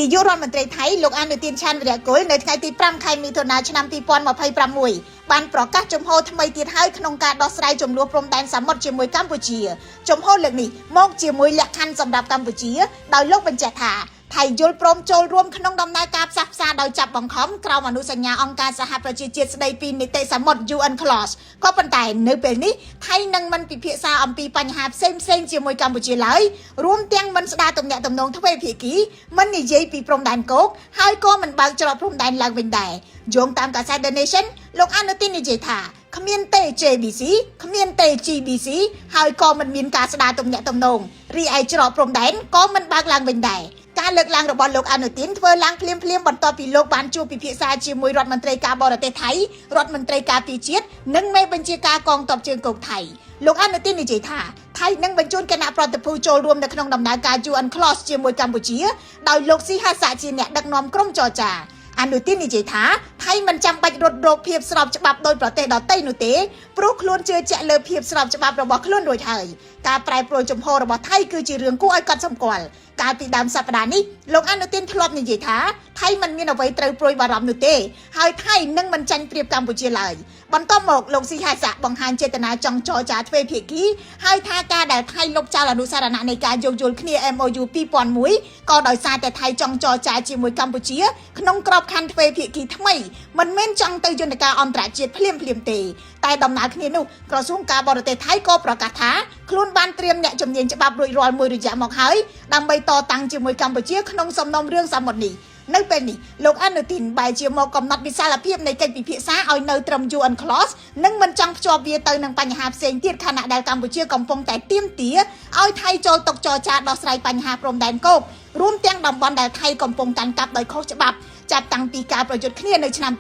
នាយករដ្ឋមន្ត្រីថៃលោកអនុទានឆានវិរៈគុលនៅថ្ងៃទី5ខែមិថុនាឆ្នាំ2026បានប្រកាសជំហរថ្មីទៀតហើយក្នុងការដោះស្រាយចំនួនព្រំដែនសមុទ្រជាមួយកម្ពុជាជំហរលើកនេះមកជាមួយលក្ខខណ្ឌសម្រាប់កម្ពុជាដោយលោកបញ្ជាក់ថាថៃយល់ព្រមចូលរួមក្នុងដំណើរការផ្សះផ្សាដោយចាប់បង្ខំក្រោមអនុសញ្ញាអង្គការសហប្រជាជាតិស្តីពីនីតិសមុទ្រ UNCLOS ក៏ប៉ុន្តែនៅពេលនេះថៃនឹងមិនពិភាក្សាអំពីបញ្ហាផ្សេងៗជាមួយកម្ពុជាឡើយរួមទាំងមិនស្ដារទំនាក់ទំនងទ្វេភាគីមិននិយាយពីព្រំដែនគោកហើយក៏មិនបើកច្រកព្រំដែនឡើងវិញដែរយោងតាមកាសែត The Nation លោកអនុទាននិយាយថាគ្មានទេ JBC គ្មានទេ GBC ហើយក៏មិនមានការស្ដារទំនាក់ទំនងរីឯច្រកព្រំដែនក៏មិនបើកឡើងវិញដែរការលើកឡើងរបស់លោកអនុទានធ្វើឡើងភ្លាមៗបន្ទាប់ពីលោកបានជួបពិភាក្សាជាមួយរដ្ឋមន្ត្រីការបរទេសថៃរដ្ឋមន្ត្រីការពារជាតិនិងមេបញ្ជាការកងទ័ពជើងគោកថៃលោកអនុទាននិយាយថាថៃនឹងបញ្ជូនគណៈប្រតិភូចូលរួមនៅក្នុងដំណើរការ UNCLOS ជាមួយកម្ពុជាដោយលោកស៊ីហាសាជាអ្នកដឹកនាំក្រុមចរចាអនុទាននិយាយថាថៃមិនចាំបាច់រត់រោគភាពស្របច្បាប់ដោយប្រទេសដទៃនោះទេព្រោះខ្លួនជឿជាក់លើភាពស្របច្បាប់របស់ខ្លួនរួចហើយការប្រែប្រួលជំហររបស់ថៃគឺជារឿងគួរឲ្យកត់សម្គាល់កាលពីដើមសប្តាហ៍នេះលោកអនុទានធ្លាប់និយាយថាថៃមិនមានអ្វីត្រូវព្រួយបារម្ភនោះទេហើយថៃនឹងមិនចាញ់ប្រៀបកម្ពុជាឡើយបន្ទាប់មកលោកស៊ីហាសាបង្ហាញចេតនាចង់ចរចាទ្វេភាគីហើយថាការដែលថៃលុបចោលអនុសារណៈនៃការយោគយល់គ្នា MOU 2001ក៏ដោយសារតែថៃចង់ចរចាជាមួយកម្ពុជាក្នុងក្របខ័ណ្ឌទ្វេភាគីថ្មីមិនមែនចង់ទៅយន្តការអន្តរជាតិភ្លាមៗទេតែដំណើរគ្នានោះក្រសួងការបរទេសថៃក៏ប្រកាសថាខ្លួនបានត្រៀមអ្នកជំនាញច្បាប់រួចរាល់មួយរយៈមកហើយដើម្បីតតាំងជាមួយកម្ពុជាក្នុងសំណុំរឿងសមុទ្រនេះនៅពេលនេះលោកអនុទានបែរជាមកកំណត់វិសាលភាពនៃកិច្ចពិភាក្សាឲ្យនៅត្រឹម UNCLOS និងមិនចង់ភ្ជាប់វាទៅនឹងបញ្ហាផ្សេងទៀតខណៈដែលកម្ពុជាកំពុងតែទាមទារឲ្យថៃចូលតុចរចាដោះស្រាយបញ្ហាព្រំដែនគោករួមទាំងតំបន់ដែលថៃកំពុងកាន់កាប់ដោយខុសច្បាប់ចាប់តាំងពីការប្រយុទ្ធគ្នានៅឆ្នាំ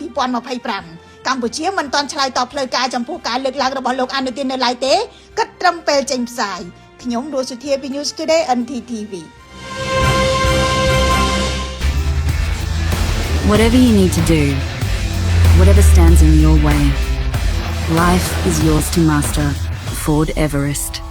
2025កម្ពុជាមិនទាន់ឆ្លើយតបផ្លូវការចំពោះការលើកឡើងរបស់លោកអនុទាននៅឡើយទេគិតត្រឹមពេលចេញផ្សាយខ្ញុំរស់សុធាពី News Today NTTV Whatever you need to do, whatever stands in your way, life is yours to master. Ford Everest.